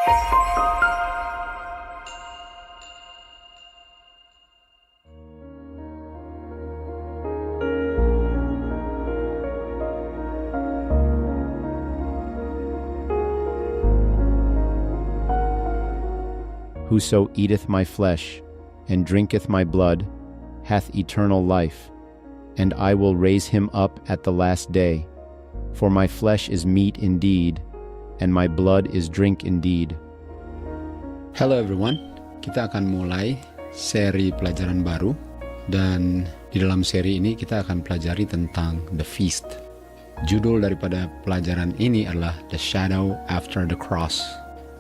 Whoso eateth my flesh, and drinketh my blood, hath eternal life, and I will raise him up at the last day. For my flesh is meat indeed, and my blood is drink indeed. Hello everyone, kita akan mulai seri pelajaran baru, dan di dalam seri ini kita akan pelajari tentang The Feast. Judul daripada pelajaran ini adalah The Shadow After the Cross,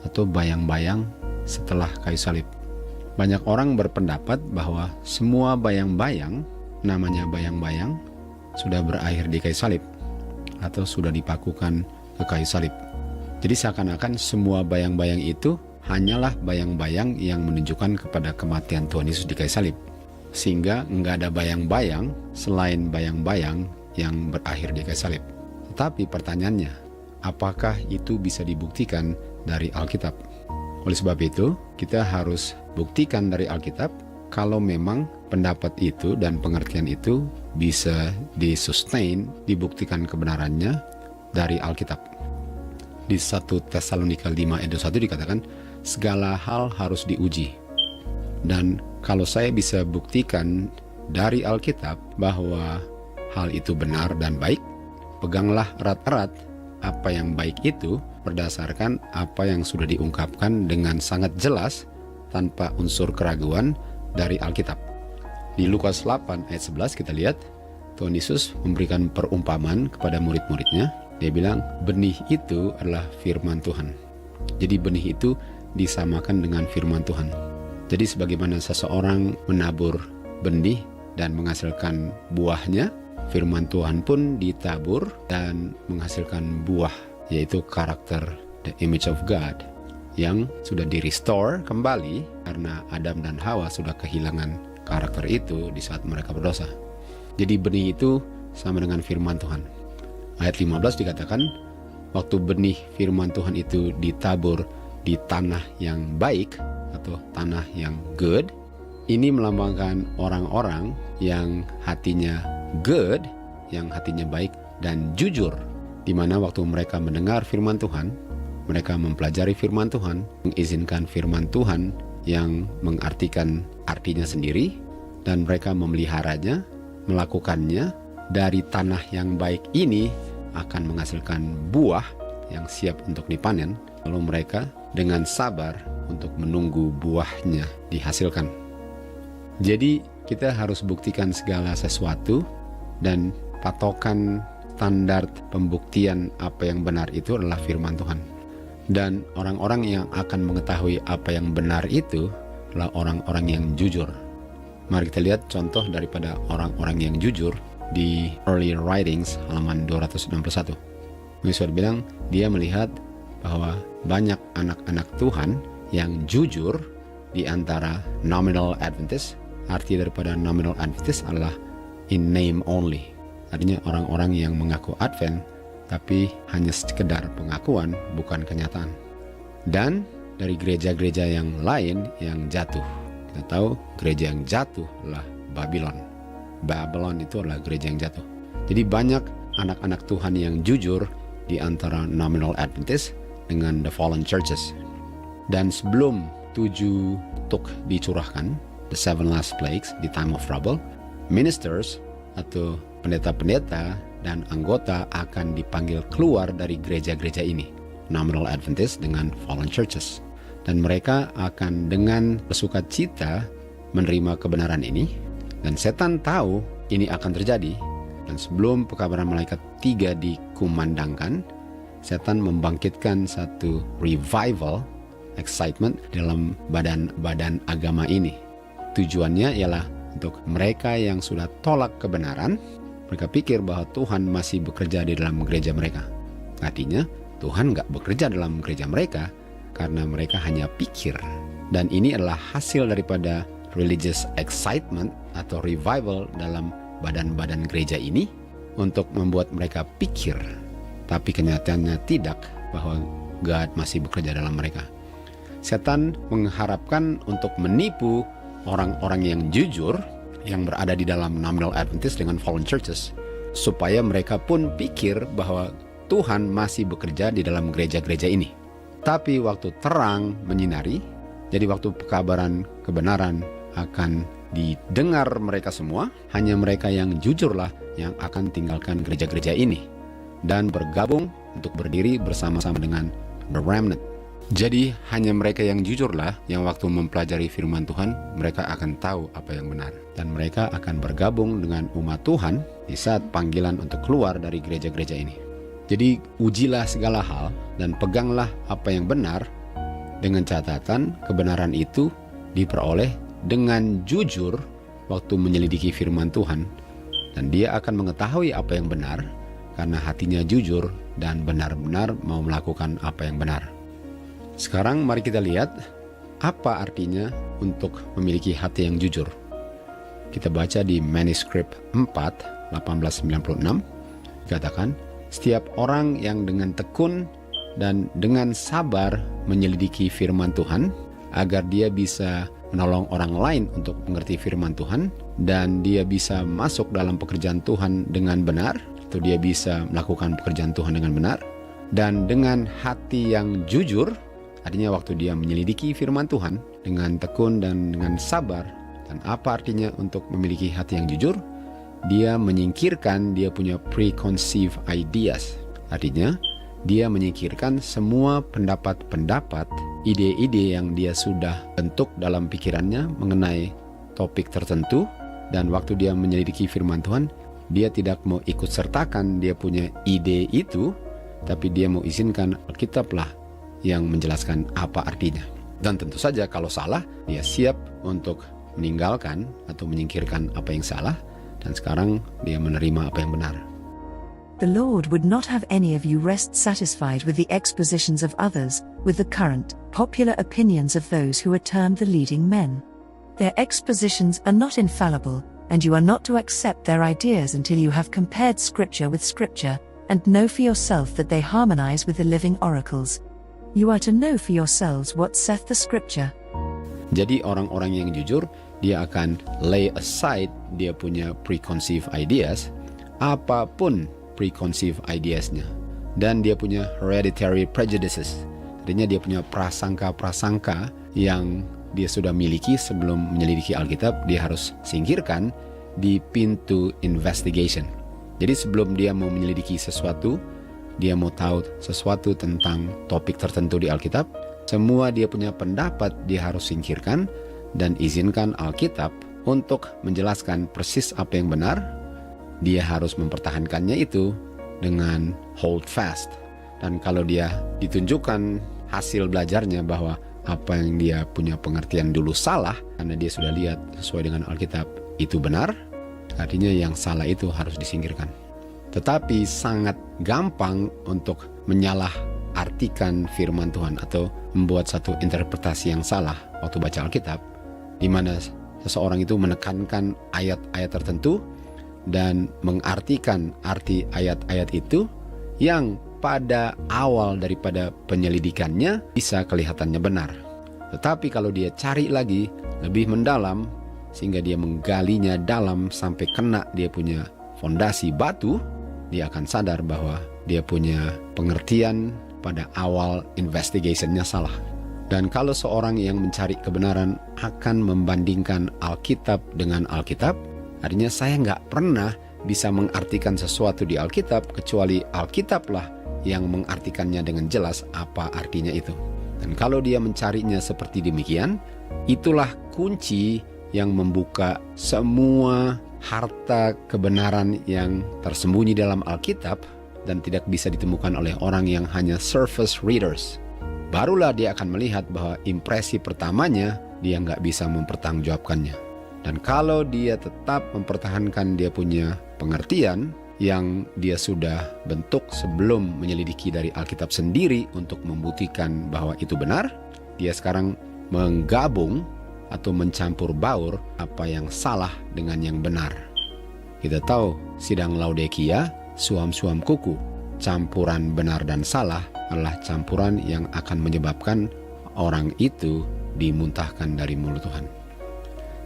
atau bayang-bayang setelah kayu salib. Banyak orang berpendapat bahwa semua bayang-bayang, namanya bayang-bayang, sudah berakhir di kayu salib atau sudah dipakukan ke kayu salib. Jadi seakan-akan semua bayang-bayang itu hanyalah bayang-bayang yang menunjukkan kepada kematian Tuhan Yesus di kayu salib. Sehingga nggak ada bayang-bayang selain bayang-bayang yang berakhir di kayu salib. Tetapi pertanyaannya, apakah itu bisa dibuktikan dari Alkitab? Oleh sebab itu, kita harus buktikan dari Alkitab kalau memang pendapat itu dan pengertian itu bisa disustain, dibuktikan kebenarannya dari Alkitab. Di 1 Tesalonika 5 ayat 1 dikatakan, segala hal harus diuji. Dan kalau saya bisa buktikan dari Alkitab bahwa hal itu benar dan baik, peganglah erat-erat apa yang baik itu berdasarkan apa yang sudah diungkapkan dengan sangat jelas tanpa unsur keraguan dari Alkitab. Di Lukas 8 ayat 11 kita lihat Tuhan Yesus memberikan perumpamaan kepada murid-muridnya. Dia bilang benih itu adalah firman Tuhan. Jadi benih itu disamakan dengan firman Tuhan. Jadi sebagaimana seseorang menabur benih dan menghasilkan buahnya, firman Tuhan pun ditabur dan menghasilkan buah, yaitu karakter the image of God yang sudah di-restore kembali karena Adam dan Hawa sudah kehilangan karakter itu di saat mereka berdosa. Jadi benih itu sama dengan firman Tuhan. Ayat 15 dikatakan, waktu benih firman Tuhan itu ditabur di tanah yang baik atau tanah yang good, ini melambangkan orang-orang yang hatinya good, yang hatinya baik dan jujur, di mana waktu mereka mendengar firman Tuhan, mereka mempelajari firman Tuhan, mengizinkan firman Tuhan yang mengartikan artinya sendiri, dan mereka memeliharanya, melakukannya, dari tanah yang baik ini akan menghasilkan buah yang siap untuk dipanen, lalu mereka dengan sabar untuk menunggu buahnya dihasilkan. Jadi kita harus buktikan segala sesuatu, dan patokan standar pembuktian apa yang benar itu adalah firman Tuhan. Dan orang-orang yang akan mengetahui apa yang benar itu adalah orang-orang yang jujur. Mari kita lihat contoh daripada orang-orang yang jujur di Early Writings halaman 261. Yesus bilang dia melihat bahwa banyak anak-anak Tuhan yang jujur di antara nominal Adventist. Arti daripada nominal Adventist adalah in name only. Artinya orang-orang yang mengaku Advent tapi hanya sekedar pengakuan, bukan kenyataan. Dan dari gereja-gereja yang lain yang jatuh. Kita tahu gereja yang jatuh adalah Babylon. Babylon itu adalah gereja yang jatuh. Jadi banyak anak-anak Tuhan yang jujur di antara nominal Adventist dengan the fallen churches. Dan sebelum 7 tuk dicurahkan, the 7 last plagues di time of trouble, ministers atau pendeta-pendeta dan anggota akan dipanggil keluar dari gereja-gereja ini, nominal Adventist dengan fallen churches. Dan mereka akan dengan bersukacita menerima kebenaran ini. Dan setan tahu ini akan terjadi. Dan sebelum pekabaran malaikat 3 dikumandangkan, setan membangkitkan satu revival, excitement dalam badan-badan agama ini. Tujuannya ialah untuk mereka yang sudah tolak kebenaran, mereka pikir bahwa Tuhan masih bekerja di dalam gereja mereka. Artinya Tuhan nggak bekerja dalam gereja mereka karena mereka hanya pikir. Dan ini adalah hasil daripada religious excitement atau revival dalam badan-badan gereja ini untuk membuat mereka pikir. Tapi kenyataannya tidak, bahwa God masih bekerja dalam mereka. Setan mengharapkan untuk menipu orang-orang yang jujur yang berada di dalam nominal Adventist dengan fallen churches, supaya mereka pun pikir bahwa Tuhan masih bekerja di dalam gereja-gereja ini. Tapi waktu terang menyinari, jadi waktu pekabaran kebenaran akan didengar mereka semua, hanya mereka yang jujurlah yang akan tinggalkan gereja-gereja ini dan bergabung untuk berdiri bersama-sama dengan the remnant. Jadi hanya mereka yang jujurlah yang waktu mempelajari firman Tuhan, mereka akan tahu apa yang benar. Dan mereka akan bergabung dengan umat Tuhan di saat panggilan untuk keluar dari gereja-gereja ini. Jadi ujilah segala hal dan peganglah apa yang benar, dengan catatan kebenaran itu diperoleh dengan jujur waktu menyelidiki firman Tuhan. Dan dia akan mengetahui apa yang benar karena hatinya jujur dan benar-benar mau melakukan apa yang benar. Sekarang mari kita lihat apa artinya untuk memiliki hati yang jujur. Kita baca di manuskrip 4, 1896, dikatakan, setiap orang yang dengan tekun dan dengan sabar menyelidiki firman Tuhan, agar dia bisa menolong orang lain untuk mengerti firman Tuhan, dan dia bisa masuk dalam pekerjaan Tuhan dengan benar, atau dia bisa melakukan pekerjaan Tuhan dengan benar, dan dengan hati yang jujur, artinya waktu dia menyelidiki firman Tuhan dengan tekun dan dengan sabar. Dan apa artinya untuk memiliki hati yang jujur? Dia menyingkirkan dia punya preconceived ideas. Artinya dia menyingkirkan semua pendapat-pendapat, ide-ide yang dia sudah bentuk dalam pikirannya mengenai topik tertentu. Dan waktu dia menyelidiki firman Tuhan, dia tidak mau ikut sertakan dia punya ide itu, tapi dia mau izinkan Alkitablah yang menjelaskan apa artinya. Dan tentu saja kalau salah, dia siap untuk meninggalkan atau menyingkirkan apa yang salah, dan sekarang dia menerima apa yang benar. The Lord would not have any of you rest satisfied with the expositions of others, with the current, popular opinions of those who are termed the leading men. Their expositions are not infallible, and you are not to accept their ideas until you have compared Scripture with Scripture, and know for yourself that they harmonize with the living oracles. You are to know for yourselves what saith the Scripture. Jadi orang-orang yang jujur, dia akan lay aside dia punya preconceived ideas, apapun preconceived ideasnya, dan dia punya hereditary prejudices. Artinya dia punya prasangka-prasangka yang dia sudah miliki sebelum menyelidiki Alkitab, dia harus singkirkan di pintu investigation. Jadi sebelum dia mau menyelidiki sesuatu, dia mau tahu sesuatu tentang topik tertentu di Alkitab, semua dia punya pendapat dia harus singkirkan dan izinkan Alkitab untuk menjelaskan persis apa yang benar. Dia harus mempertahankannya itu dengan hold fast. Dan kalau dia ditunjukkan hasil belajarnya bahwa apa yang dia punya pengertian dulu salah, karena dia sudah lihat sesuai dengan Alkitab itu benar, artinya yang salah itu harus disingkirkan. Tetapi sangat gampang untuk menyalahartikan firman Tuhan atau membuat satu interpretasi yang salah waktu baca Alkitab, di mana seseorang itu menekankan ayat-ayat tertentu dan mengartikan arti ayat-ayat itu yang pada awal daripada penyelidikannya bisa kelihatannya benar. Tetapi kalau dia cari lagi lebih mendalam sehingga dia menggalinya dalam sampai kena dia punya fondasi batu, dia akan sadar bahwa dia punya pengertian pada awal investigationnya salah. Dan kalau seorang yang mencari kebenaran akan membandingkan Alkitab dengan Alkitab, artinya saya nggak pernah bisa mengartikan sesuatu di Alkitab kecuali Alkitablah yang mengartikannya dengan jelas apa artinya itu. Dan kalau dia mencarinya seperti demikian, itulah kunci yang membuka semua harta kebenaran yang tersembunyi dalam Alkitab dan tidak bisa ditemukan oleh orang yang hanya surface readers. Barulah dia akan melihat bahwa impresi pertamanya dia nggak bisa mempertanggungjawabkannya. Dan kalau dia tetap mempertahankan dia punya pengertian yang dia sudah bentuk sebelum menyelidiki dari Alkitab sendiri untuk membuktikan bahwa itu benar, dia sekarang menggabung atau mencampur baur apa yang salah dengan yang benar. Kita tahu sidang Laodikia, suam-suam kuku, campuran benar dan salah adalah campuran yang akan menyebabkan orang itu dimuntahkan dari mulut Tuhan.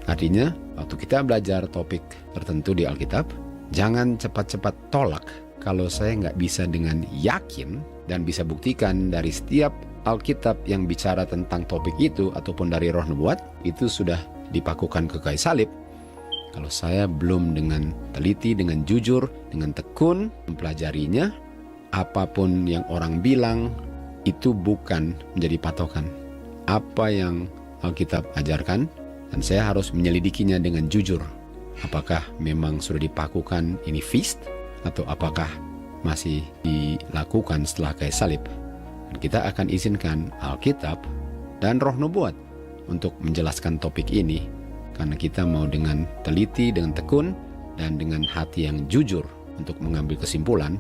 Artinya, waktu kita belajar topik tertentu di Alkitab, jangan cepat-cepat tolak kalau saya nggak bisa dengan yakin dan bisa buktikan dari setiap Alkitab yang bicara tentang topik itu ataupun dari roh nubuat, itu sudah dipakukan ke kayu salib. Kalau saya belum dengan teliti, dengan jujur, dengan tekun mempelajarinya, apapun yang orang bilang, itu bukan menjadi patokan. Apa yang Alkitab ajarkan, dan saya harus menyelidikinya dengan jujur. Apakah memang sudah dipakukan ini feast, atau apakah masih dilakukan setelah kayu salib. Dan kita akan izinkan Alkitab dan roh nubuat untuk menjelaskan topik ini, karena kita mau dengan teliti, dengan tekun, dan dengan hati yang jujur untuk mengambil kesimpulan,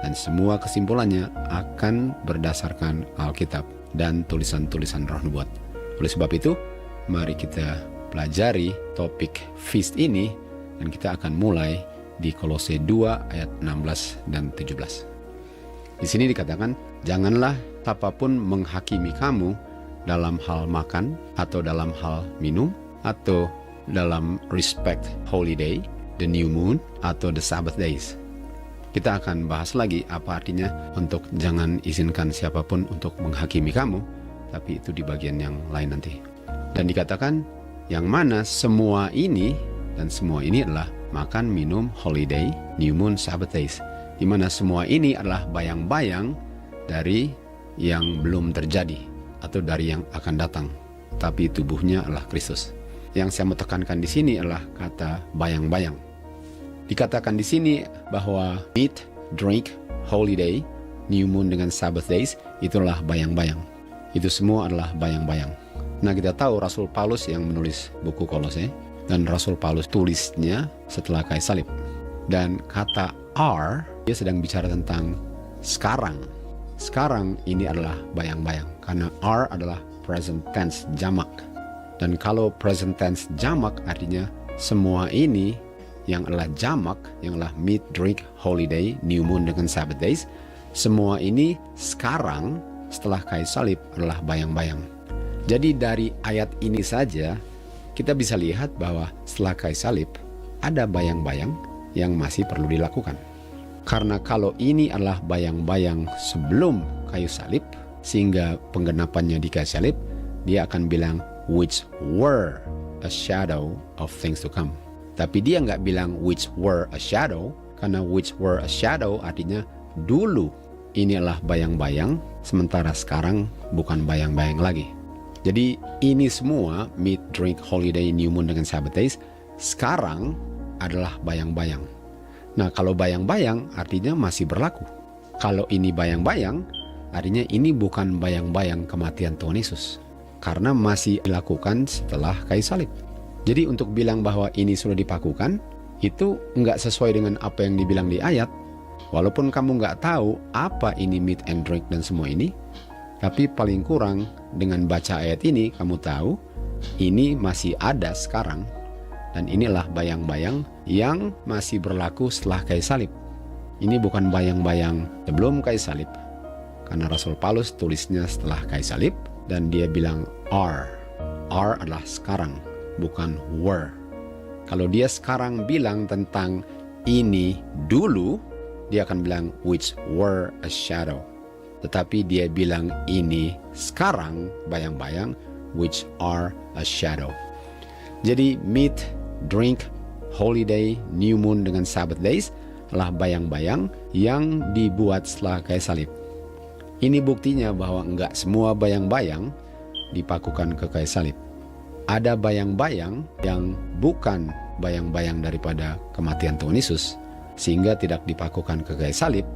dan semua kesimpulannya akan berdasarkan Alkitab dan tulisan-tulisan roh nubuat. Oleh sebab itu, mari kita pelajari topik feast ini, dan kita akan mulai di Kolose 2 ayat 16 dan 17. Di sini dikatakan, janganlah siapapun menghakimi kamu dalam hal makan atau dalam hal minum atau dalam respect holiday, the new moon atau the Sabbath days. Kita akan bahas lagi apa artinya untuk jangan izinkan siapapun untuk menghakimi kamu, tapi itu di bagian yang lain nanti. Dan dikatakan yang mana semua ini, dan semua ini adalah makan, minum, holiday, new moon, Sabbath days, di mana semua ini adalah bayang-bayang dari yang belum terjadi atau dari yang akan datang, tapi tubuhnya adalah Kristus. Yang saya mau tekankan di sini adalah kata bayang-bayang. Dikatakan di sini bahwa meat, drink, holiday, new moon dengan Sabbath days, itulah bayang-bayang. Itu semua adalah bayang-bayang. Nah, kita tahu Rasul Paulus yang menulis buku Kolose, dan Rasul Paulus tulisnya setelah kayu salib. Dan kata are, dia sedang bicara tentang sekarang. Sekarang ini adalah bayang-bayang, karena are adalah present tense jamak. Dan kalau present tense jamak artinya semua ini yang adalah jamak, yang adalah meat, drink, holiday, new moon dengan Sabbath days, semua ini sekarang setelah kayu salib adalah bayang-bayang. Jadi dari ayat ini saja kita bisa lihat bahwa setelah kayu salib ada bayang-bayang yang masih perlu dilakukan. Karena kalau ini adalah bayang-bayang sebelum kayu salib, sehingga penggenapannya di kayu salib, dia akan bilang which were a shadow of things to come. Tapi dia nggak bilang which were a shadow, karena which were a shadow artinya dulu ini adalah bayang-bayang, sementara sekarang bukan bayang-bayang lagi. Jadi ini semua meat, drink, holiday, new moon dengan Sabbath days sekarang adalah bayang-bayang. Nah, kalau bayang-bayang artinya masih berlaku. Kalau ini bayang-bayang artinya ini bukan bayang-bayang kematian Tuhan Yesus, karena masih dilakukan setelah kayu salib. Jadi untuk bilang bahwa ini sudah dipakukan, itu nggak sesuai dengan apa yang dibilang di ayat. Walaupun kamu nggak tahu apa ini meat and drink dan semua ini, tapi paling kurang dengan baca ayat ini kamu tahu ini masih ada sekarang. Dan inilah bayang-bayang yang masih berlaku setelah kayu salib. Ini bukan bayang-bayang sebelum kayu salib, karena Rasul Paulus tulisnya setelah kayu salib, dan dia bilang are. Are adalah sekarang, bukan were. Kalau dia sekarang bilang tentang ini dulu, dia akan bilang which were a shadow. Tetapi dia bilang ini sekarang bayang-bayang, which are a shadow. Jadi meat, drink, holiday, new moon dengan Sabbath days adalah bayang-bayang yang dibuat setelah kayu salib. Ini buktinya bahwa enggak semua bayang-bayang dipakukan ke kayu salib. Ada bayang-bayang yang bukan bayang-bayang daripada kematian Tuhan Yesus, sehingga tidak dipakukan ke kayu salib,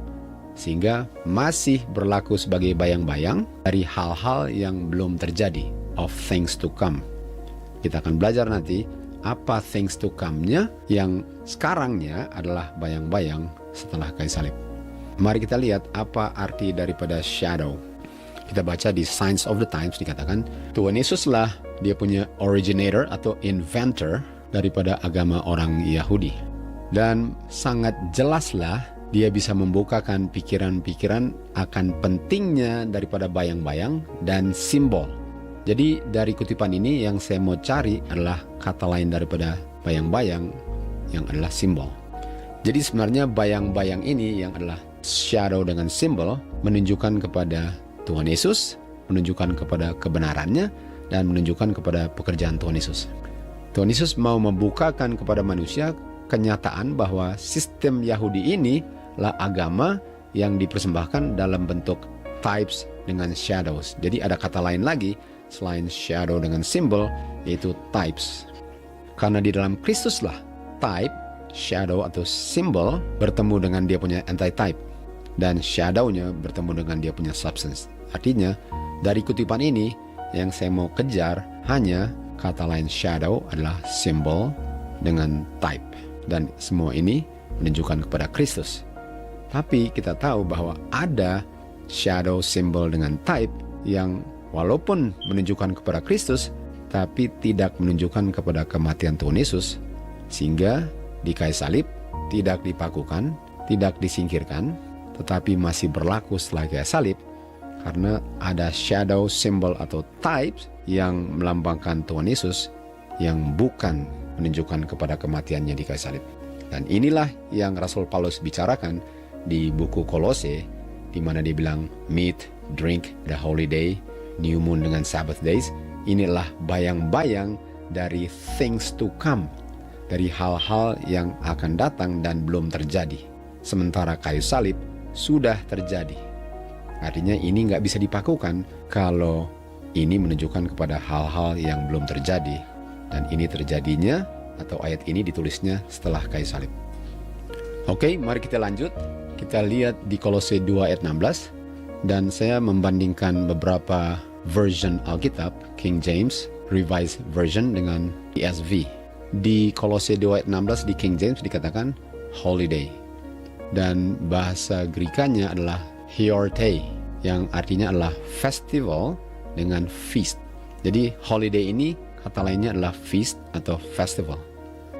sehingga masih berlaku sebagai bayang-bayang dari hal-hal yang belum terjadi, of things to come. Kita akan belajar nanti apa things to come-nya, yang sekarangnya adalah bayang-bayang setelah kayu salib. Mari kita lihat apa arti daripada shadow. Kita baca di Signs of the Times, dikatakan Tuhan Yesuslah dia punya originator atau inventor daripada agama orang Yahudi. Dan sangat jelaslah dia bisa membukakan pikiran-pikiran akan pentingnya daripada bayang-bayang dan simbol. Jadi dari kutipan ini yang saya mau cari adalah kata lain daripada bayang-bayang yang adalah simbol. Jadi sebenarnya bayang-bayang ini yang adalah shadow dengan simbol menunjukkan kepada Tuhan Yesus, menunjukkan kepada kebenarannya, dan menunjukkan kepada pekerjaan Tuhan Yesus. Tuhan Yesus mau membukakan kepada manusia kenyataan bahwa sistem Yahudi ini lah agama yang dipersembahkan dalam bentuk types dengan shadows. Jadi ada kata lain lagi selain shadow dengan simbol, yaitu types. Karena di dalam Kristus lah type, shadow atau simbol bertemu dengan dia punya anti-type, dan shadow-nya bertemu dengan dia punya substance. Artinya dari kutipan ini yang saya mau kejar hanya kata lain shadow adalah simbol dengan type, dan semua ini menunjukkan kepada Kristus. Tapi kita tahu bahwa ada shadow, simbol dengan type yang walaupun menunjukkan kepada Kristus, tapi tidak menunjukkan kepada kematian Tuhan Yesus, sehingga di kayu salib tidak dipakukan, tidak disingkirkan, tetapi masih berlaku setelah kayu salib, karena ada shadow, simbol atau types yang melambangkan Tuhan Yesus yang bukan menunjukkan kepada kematiannya di kayu salib. Dan inilah yang Rasul Paulus bicarakan di buku Kolose, di mana dia bilang meat, drink, the holy day, new moon dengan Sabbath days. Inilah bayang-bayang dari things to come, dari hal-hal yang akan datang dan belum terjadi. Sementara kayu salib sudah terjadi. Artinya ini nggak bisa dipakukan kalau ini menunjukkan kepada hal-hal yang belum terjadi. Dan ini terjadinya atau ayat ini ditulisnya setelah kayu salib. Oke, mari kita lanjut. Kita lihat di Kolose 2 ayat 16. Dan saya membandingkan beberapa version Alkitab, King James, Revised Version dengan ESV. Di Kolose 2 ayat 16 di King James dikatakan holiday. Dan bahasa Grekanya adalah Hiorte, yang artinya adalah festival dengan feast. Jadi holiday ini kata lainnya adalah feast atau festival.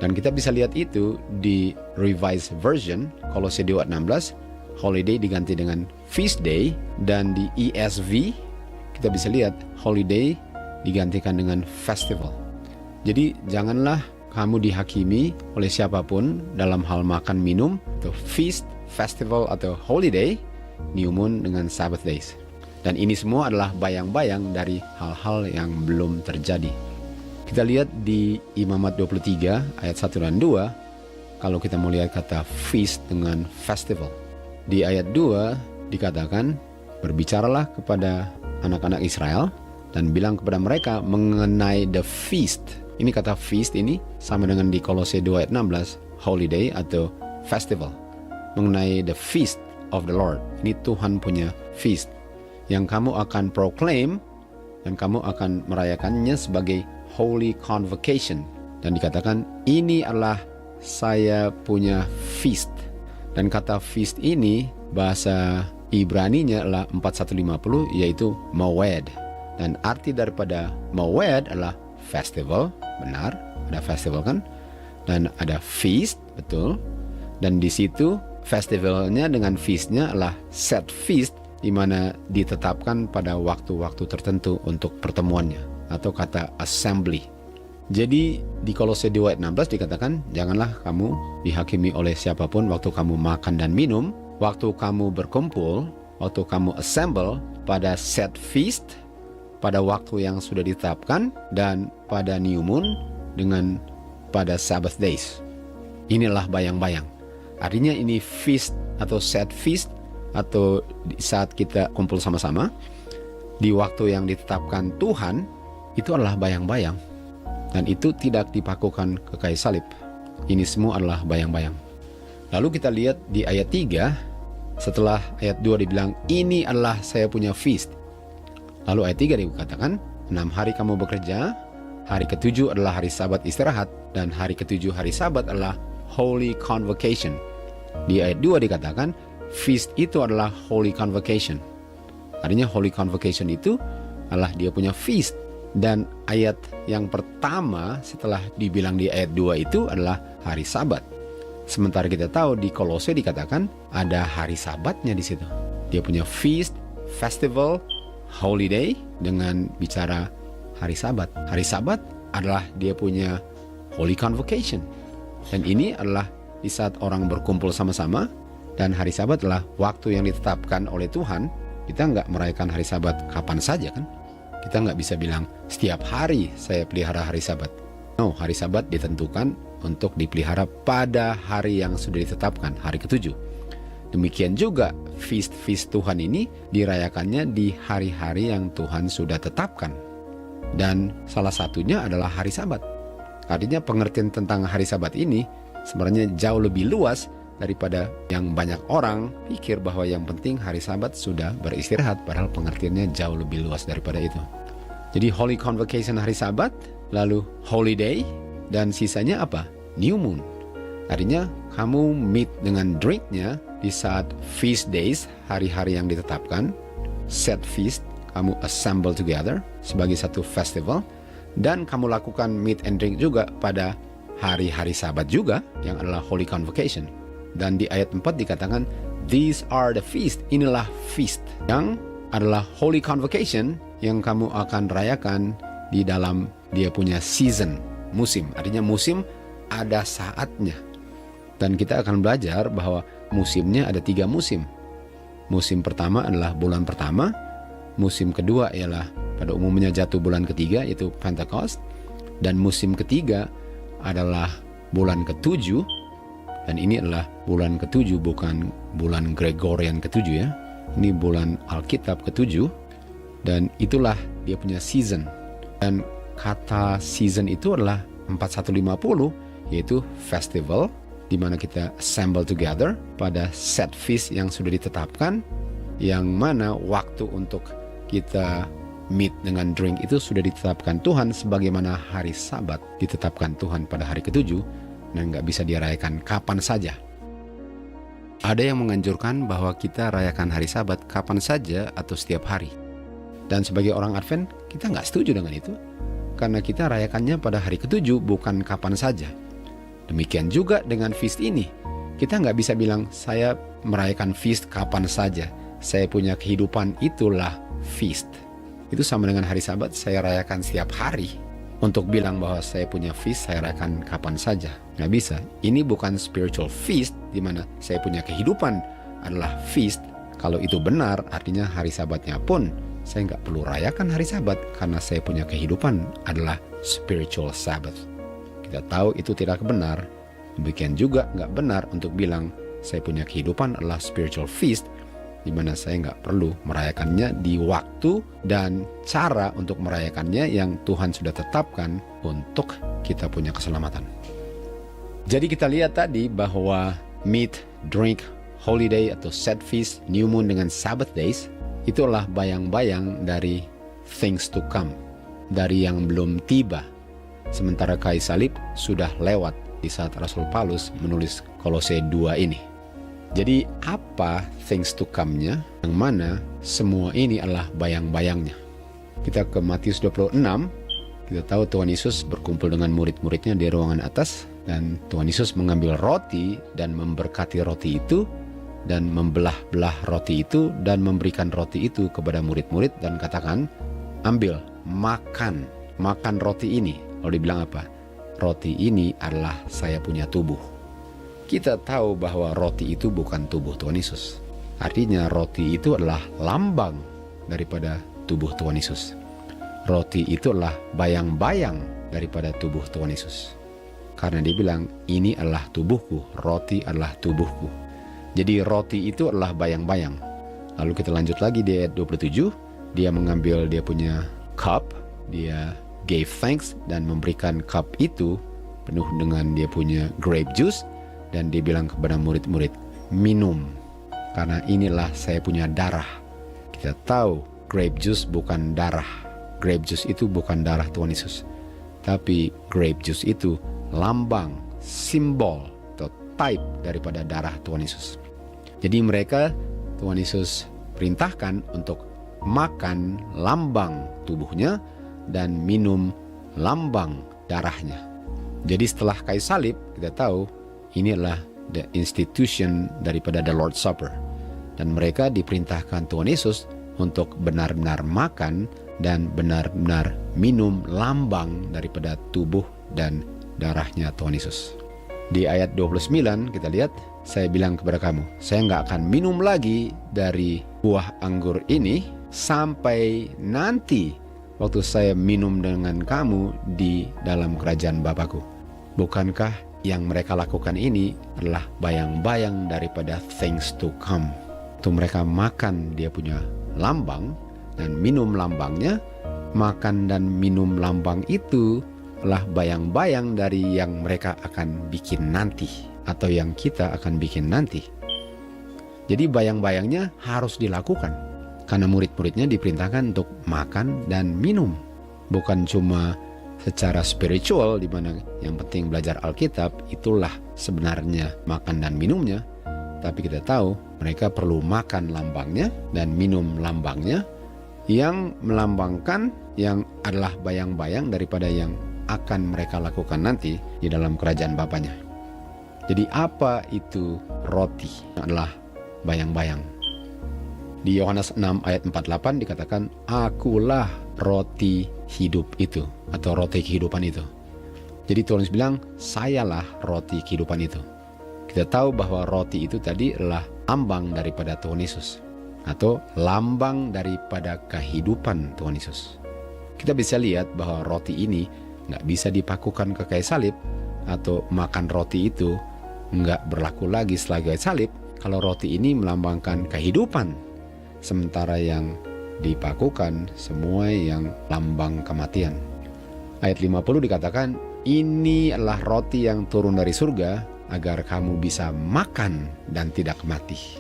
Dan kita bisa lihat itu di Revised Version, Kolose 2 ayat 16, holiday diganti dengan feast day, dan di ESV kita bisa lihat holiday digantikan dengan festival. Jadi janganlah kamu dihakimi oleh siapapun dalam hal makan minum, atau feast, festival, atau holiday, new moon dengan Sabbath days. Dan ini semua adalah bayang-bayang dari hal-hal yang belum terjadi. Kita lihat di Imamat 23 ayat 1 dan 2, kalau kita mau lihat kata feast dengan festival. Di ayat 2 dikatakan, berbicaralah kepada anak-anak Israel dan bilang kepada mereka mengenai the feast. Ini kata feast ini sama dengan di Kolose 2 ayat 16, holiday atau festival. Mengenai the feast of the Lord. Ini Tuhan punya feast yang kamu akan proclaim dan kamu akan merayakannya sebagai holy convocation. Dan dikatakan ini adalah saya punya feast. Dan kata feast ini bahasa Ibraninya adalah 4150, yaitu Moed. Dan arti daripada Moed adalah festival, benar, ada festival kan? Dan ada feast, betul. Dan di situ festivalnya dengan feastnya adalah set feast, di mana ditetapkan pada waktu-waktu tertentu untuk pertemuannya, atau kata assembly. Jadi di Kolose 2 ayat 16 dikatakan, janganlah kamu dihakimi oleh siapapun waktu kamu makan dan minum, waktu kamu berkumpul, waktu kamu assemble, pada set feast, pada waktu yang sudah ditetapkan, dan pada new moon dengan pada Sabbath days. Inilah bayang-bayang. Artinya ini feast atau set feast, atau saat kita kumpul sama-sama di waktu yang ditetapkan Tuhan, itu adalah bayang-bayang. Dan itu tidak dipakukan ke kayu salib. Ini semua adalah bayang-bayang. Lalu kita lihat di ayat 3, setelah ayat 2 dibilang, ini adalah saya punya feast. Lalu ayat 3 dikatakan, 6 hari kamu bekerja, hari ke-7 adalah hari Sabat istirahat, dan hari ke-7 hari Sabat adalah holy convocation. Di ayat 2 dikatakan, feast itu adalah holy convocation. Artinya holy convocation itu adalah dia punya feast. Dan ayat yang pertama setelah dibilang di ayat 2 itu adalah hari Sabat. Sementara kita tahu di Kolose dikatakan ada hari Sabatnya di situ. Dia punya feast, festival, holiday dengan bicara hari Sabat. Hari Sabat adalah dia punya Holy Convocation. Dan ini adalah di saat orang berkumpul sama-sama, dan hari Sabat adalah waktu yang ditetapkan oleh Tuhan. Kita nggak merayakan hari Sabat kapan saja kan? Kita nggak bisa bilang setiap hari saya pelihara hari Sabat. No, hari Sabat ditentukan untuk dipelihara pada hari yang sudah ditetapkan, hari ke-7. Demikian juga feast Tuhan ini dirayakannya di hari-hari yang Tuhan sudah tetapkan. Dan salah satunya adalah hari Sabat. Artinya pengertian tentang hari Sabat ini sebenarnya jauh lebih luas daripada yang banyak orang pikir bahwa yang penting hari Sabat sudah beristirahat, padahal pengertiannya jauh lebih luas daripada itu. Jadi Holy Convocation hari Sabat, lalu Holiday, dan sisanya apa? New Moon. Artinya kamu meet dengan drinknya di saat feast days, hari-hari yang ditetapkan, set feast, kamu assemble together sebagai satu festival, dan kamu lakukan meet and drink juga pada hari-hari Sabat juga, yang adalah Holy Convocation. Dan di ayat 4 dikatakan, these are the feast, inilah feast, yang adalah Holy Convocation yang kamu akan rayakan di dalam dia punya season, musim. Artinya musim ada saatnya. Dan kita akan belajar bahwa musimnya ada 3 musim. Musim pertama adalah bulan pertama, musim kedua ialah pada umumnya jatuh bulan ketiga, yaitu Pentecost. Dan musim ketiga adalah bulan ke-7. Dan ini adalah bulan ke-7, bukan bulan Gregorian ke-7 ya. Ini bulan Alkitab ke-7. Dan itulah dia punya season. Dan kata season itu adalah 4150, yaitu festival, di mana kita assemble together pada set feast yang sudah ditetapkan, yang mana waktu untuk kita meet dengan drink itu sudah ditetapkan Tuhan, sebagaimana hari Sabat ditetapkan Tuhan pada hari ke-7 dan nggak bisa dirayakan kapan saja. Ada yang menganjurkan bahwa kita rayakan hari Sabat kapan saja atau setiap hari. Dan sebagai orang Advent, kita nggak setuju dengan itu, karena kita rayakannya pada hari ke-7, bukan kapan saja. Demikian juga dengan feast ini. Kita nggak bisa bilang, saya merayakan feast kapan saja. Saya punya kehidupan, itulah feast. Itu sama dengan hari Sabat, saya rayakan setiap hari. Untuk bilang bahwa saya punya feast, saya rayakan kapan saja. Nggak bisa. Ini bukan spiritual feast, di mana saya punya kehidupan adalah feast. Kalau itu benar, artinya hari Sabatnya pun saya nggak perlu rayakan hari Sabat, karena saya punya kehidupan adalah spiritual Sabbath. Kita tahu itu tidak benar. Demikian juga nggak benar untuk bilang saya punya kehidupan adalah spiritual feast, di mana saya nggak perlu merayakannya di waktu dan cara untuk merayakannya yang Tuhan sudah tetapkan untuk kita punya keselamatan. Jadi kita lihat tadi bahwa meat, drink, holiday atau set feast, new moon dengan Sabbath days, itulah bayang-bayang dari things to come, dari yang belum tiba. Sementara kayu salib sudah lewat di saat Rasul Paulus menulis Kolose 2 ini. Jadi apa things to come-nya, yang mana semua ini adalah bayang-bayangnya. Kita ke Matius 26, kita tahu Tuhan Yesus berkumpul dengan murid-muridnya di ruangan atas, dan Tuhan Yesus mengambil roti dan memberkati roti itu, dan membelah-belah roti itu, dan memberikan roti itu kepada murid-murid, dan katakan, ambil, makan roti ini. Lalu dibilang apa? Roti ini adalah saya punya tubuh. Kita tahu bahwa roti itu bukan tubuh Tuhan Yesus. Artinya roti itu adalah lambang daripada tubuh Tuhan Yesus. Roti itu adalah bayang-bayang daripada tubuh Tuhan Yesus. Karena dia bilang, ini adalah tubuhku, roti adalah tubuhku. Jadi roti itu adalah bayang-bayang. Lalu kita lanjut lagi di ayat 27. Dia mengambil dia punya cup, dia gave thanks dan memberikan cup itu penuh dengan dia punya grape juice. Dan dia bilang kepada murid-murid, minum, karena inilah saya punya darah. Kita tahu grape juice bukan darah. Grape juice itu bukan darah Tuhan Yesus. Tapi grape juice itu lambang, simbol, atau type daripada darah Tuhan Yesus. Jadi mereka, Tuhan Yesus perintahkan untuk makan lambang tubuhnya dan minum lambang darahnya. Jadi setelah kayu salib, kita tahu ini adalah the institution daripada the Lord's Supper. Dan mereka diperintahkan Tuhan Yesus untuk benar-benar makan dan benar-benar minum lambang daripada tubuh dan darahnya Tuhan Yesus. Di ayat 29 kita lihat, saya bilang kepada kamu, saya nggak akan minum lagi dari buah anggur ini sampai nanti waktu saya minum dengan kamu di dalam kerajaan Bapakku. Bukankah yang mereka lakukan ini adalah bayang-bayang daripada things to come? Waktu mereka makan dia punya lambang dan minum lambangnya, makan dan minum lambang itu adalah bayang-bayang dari yang mereka akan bikin nanti, atau yang kita akan bikin nanti. Jadi bayang-bayangnya harus dilakukan, karena murid-muridnya diperintahkan untuk makan dan minum. Bukan cuma secara spiritual, di mana yang penting belajar Alkitab, itulah sebenarnya makan dan minumnya. Tapi kita tahu mereka perlu makan lambangnya dan minum lambangnya, yang melambangkan yang adalah bayang-bayang daripada yang akan mereka lakukan nanti di dalam kerajaan Bapaknya. Jadi apa itu roti? Adalah bayang-bayang. Di Yohanes 6 ayat 48 dikatakan, akulah roti hidup itu, atau roti kehidupan itu. Jadi Tuhan bilang, sayalah roti kehidupan itu. Kita tahu bahwa roti itu tadi adalah lambang daripada Tuhan Yesus, atau lambang daripada kehidupan Tuhan Yesus. Kita bisa lihat bahwa roti ini nggak bisa dipakukan ke kayu salib, atau makan roti itu nggak berlaku lagi setelah kayu salib kalau roti ini melambangkan kehidupan, sementara yang dipakukan semua yang lambang kematian. Ayat 50 dikatakan, ini adalah roti yang turun dari surga agar kamu bisa makan dan tidak mati.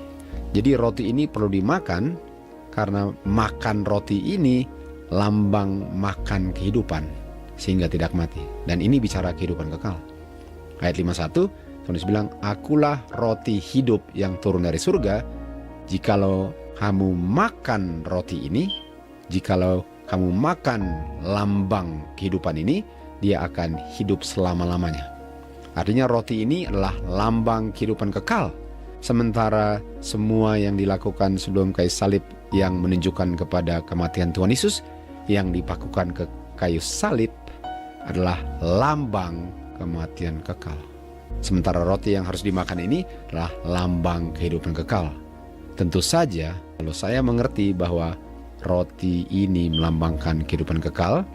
Jadi roti ini perlu dimakan karena makan roti ini lambang makan kehidupan sehingga tidak mati. Dan ini bicara kehidupan kekal. Ayat 51, Tuhan Yesus bilang, akulah roti hidup yang turun dari surga. Jikalau kamu makan roti ini, jikalau kamu makan lambang kehidupan ini, dia akan hidup selama-lamanya. Artinya roti ini adalah lambang kehidupan kekal. Sementara semua yang dilakukan sebelum kayu salib yang menunjukkan kepada kematian Tuhan Yesus, yang dipakukan ke kayu salib adalah lambang kematian kekal. Sementara roti yang harus dimakan ini adalah lambang kehidupan kekal. Tentu saja, kalau saya mengerti bahwa roti ini melambangkan kehidupan kekal,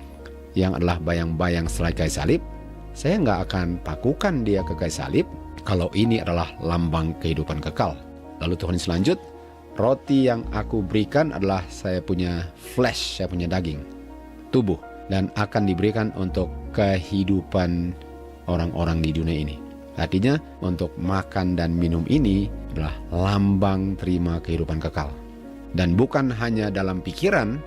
yang adalah bayang-bayang setelah kayu salib, saya nggak akan pakukan dia ke kayu salib kalau ini adalah lambang kehidupan kekal. Lalu Tuhan selanjut, roti yang aku berikan adalah saya punya flesh, saya punya daging, tubuh, dan akan diberikan untuk kehidupan orang-orang di dunia ini. Artinya untuk makan dan minum ini adalah lambang terima kehidupan kekal. Dan bukan hanya dalam pikiran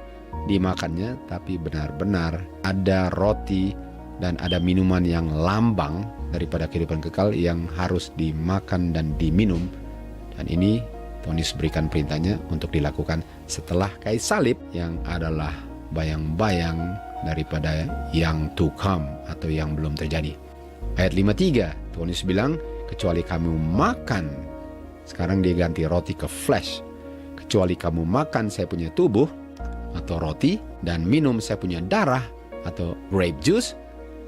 dimakannya, tapi benar-benar ada roti dan ada minuman yang lambang daripada kehidupan kekal yang harus dimakan dan diminum. Dan ini Tuhan Yesus berikan perintahnya untuk dilakukan setelah kayu salib, yang adalah bayang-bayang daripada yang to come, atau yang belum terjadi. Ayat 53, Tuhan Yesus bilang, kecuali kamu makan, sekarang dia ganti roti ke flesh, kecuali kamu makan saya punya tubuh atau roti, dan minum saya punya darah atau grape juice,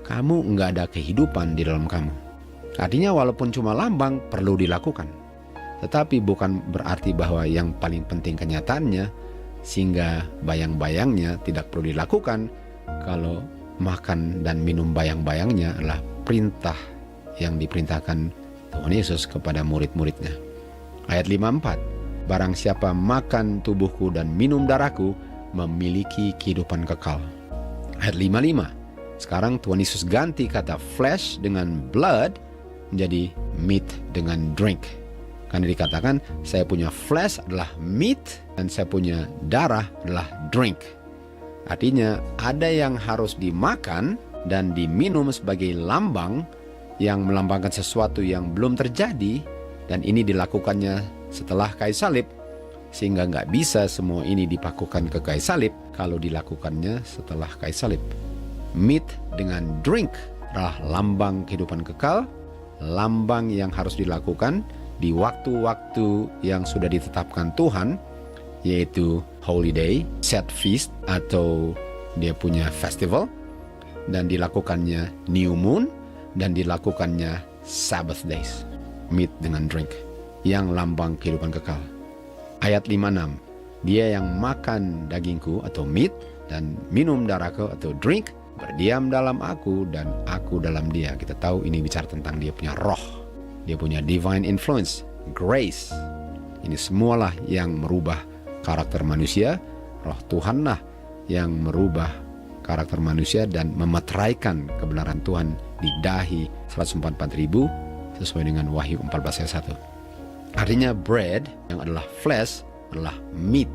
kamu nggak ada kehidupan di dalam kamu. Artinya walaupun cuma lambang perlu dilakukan, tetapi bukan berarti bahwa yang paling penting kenyataannya, sehingga bayang-bayangnya tidak perlu dilakukan. Kalau makan dan minum bayang-bayangnya adalah perintah yang diperintahkan Tuhan Yesus kepada murid-muridnya. Ayat 54, barang siapa makan tubuhku dan minum darahku memiliki kehidupan kekal. Ayat 55, sekarang Tuhan Yesus ganti kata flesh dengan blood menjadi meat dengan drink. Karena dikatakan saya punya flesh adalah meat dan saya punya darah adalah drink. Artinya ada yang harus dimakan dan diminum sebagai lambang yang melambangkan sesuatu yang belum terjadi, dan ini dilakukannya setelah kayu salib, sehingga nggak bisa semua ini dipakukan ke kayu salib kalau dilakukannya setelah kayu salib. Meat dengan drink adalah lambang kehidupan kekal, lambang yang harus dilakukan di waktu-waktu yang sudah ditetapkan Tuhan, yaitu holiday, set feast atau dia punya festival, dan dilakukannya new moon, dan dilakukannya Sabbath days. Meat dengan drink yang lambang kehidupan kekal. Ayat 56, dia yang makan dagingku atau meat dan minum darahku atau drink, berdiam dalam aku dan aku dalam dia. Kita tahu ini bicara tentang dia punya roh, dia punya divine influence, grace. Ini semualah yang merubah karakter manusia. Roh Tuhanlah yang merubah karakter manusia dan memeteraikan kebenaran Tuhan di dahi 144.000 sesuai dengan Wahyu 14 ayat 1. Artinya bread yang adalah flesh adalah meat.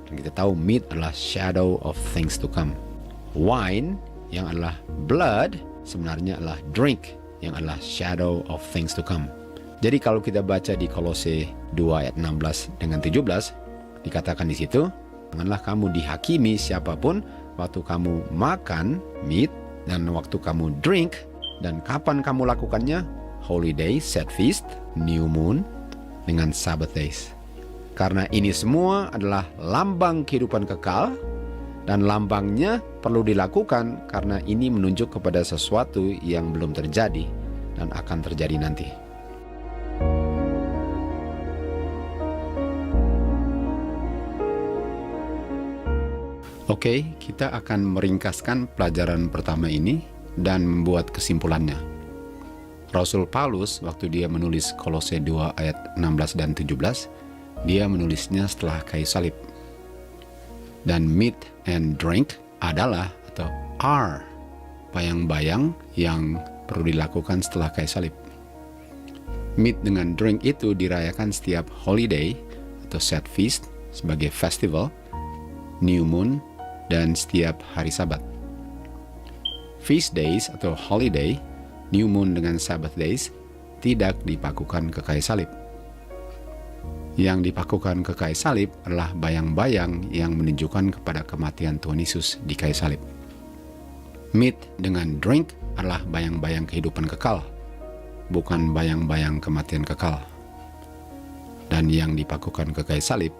Dan kita tahu meat adalah shadow of things to come. Wine yang adalah blood sebenarnya adalah drink yang adalah shadow of things to come. Jadi kalau kita baca di Kolose 2 ayat 16 dengan 17, dikatakan di situ, janganlah kamu dihakimi siapapun waktu kamu makan meat dan waktu kamu drink, dan kapan kamu lakukannya, holiday, set feast, new moon, dengan Sabbath days. Karena ini semua adalah lambang kehidupan kekal, dan lambangnya perlu dilakukan karena ini menunjuk kepada sesuatu yang belum terjadi dan akan terjadi nanti. Oke, kita akan meringkaskan pelajaran pertama ini dan membuat kesimpulannya. Rasul Paulus waktu dia menulis Kolose 2 ayat 16 dan 17, dia menulisnya setelah kayu salib. Dan meat and drink adalah atau are bayang-bayang yang perlu dilakukan setelah kayu salib. Meat dengan drink itu dirayakan setiap holiday atau set feast sebagai festival, new moon, dan setiap hari Sabat. Feast days atau holiday, new moon dengan Sabbath days tidak dipakukan ke kayu salib. Yang dipakukan ke kayu salib adalah bayang-bayang yang menunjukkan kepada kematian Tuhan Yesus di kayu salib. Meat dengan drink adalah bayang-bayang kehidupan kekal, bukan bayang-bayang kematian kekal. Dan yang dipakukan ke kayu salib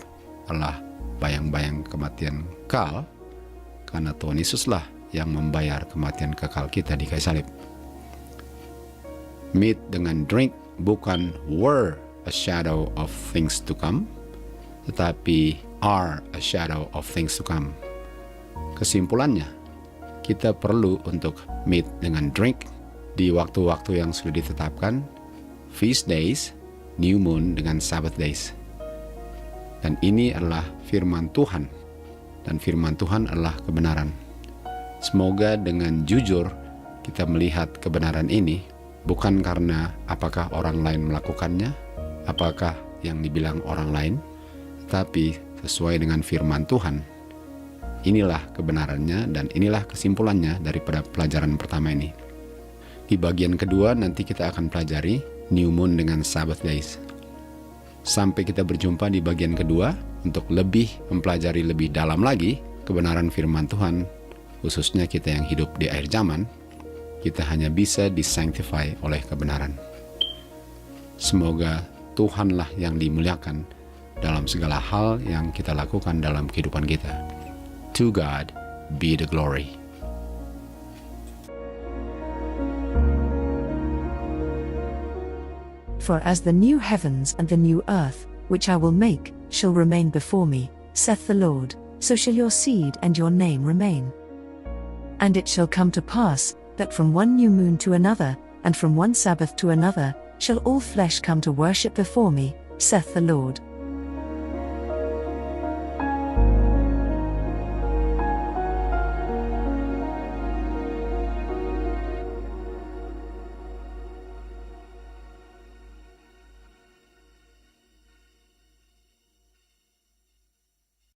adalah bayang-bayang kematian kekal, karena Tuhan Yesuslah yang membayar kematian kekal kita di kayu salib. Meat dengan drink bukan were a shadow of things to come, tetapi are a shadow of things to come. Kesimpulannya, kita perlu untuk meat dengan drink di waktu-waktu yang sudah ditetapkan, feast days, new moon dengan Sabbath days. Dan ini adalah firman Tuhan. Dan firman Tuhan adalah kebenaran. Semoga dengan jujur kita melihat kebenaran ini, bukan karena apakah orang lain melakukannya, apakah yang dibilang orang lain, tapi sesuai dengan firman Tuhan. Inilah kebenarannya dan inilah kesimpulannya daripada pelajaran pertama ini. Di bagian kedua nanti kita akan pelajari new moon dengan Sabbath days. Sampai kita berjumpa di bagian kedua untuk lebih mempelajari lebih dalam lagi kebenaran firman Tuhan, khususnya kita yang hidup di akhir zaman, kita hanya bisa disanctify oleh kebenaran. Semoga Tuhanlah yang dimuliakan dalam segala hal yang kita lakukan dalam kehidupan kita. To God be the glory. For as the new heavens and the new earth, which I will make, shall remain before me, saith the Lord, so shall your seed and your name remain. And it shall come to pass, that from one new moon to another, and from one Sabbath to another, shall all flesh come to worship before me, saith the Lord.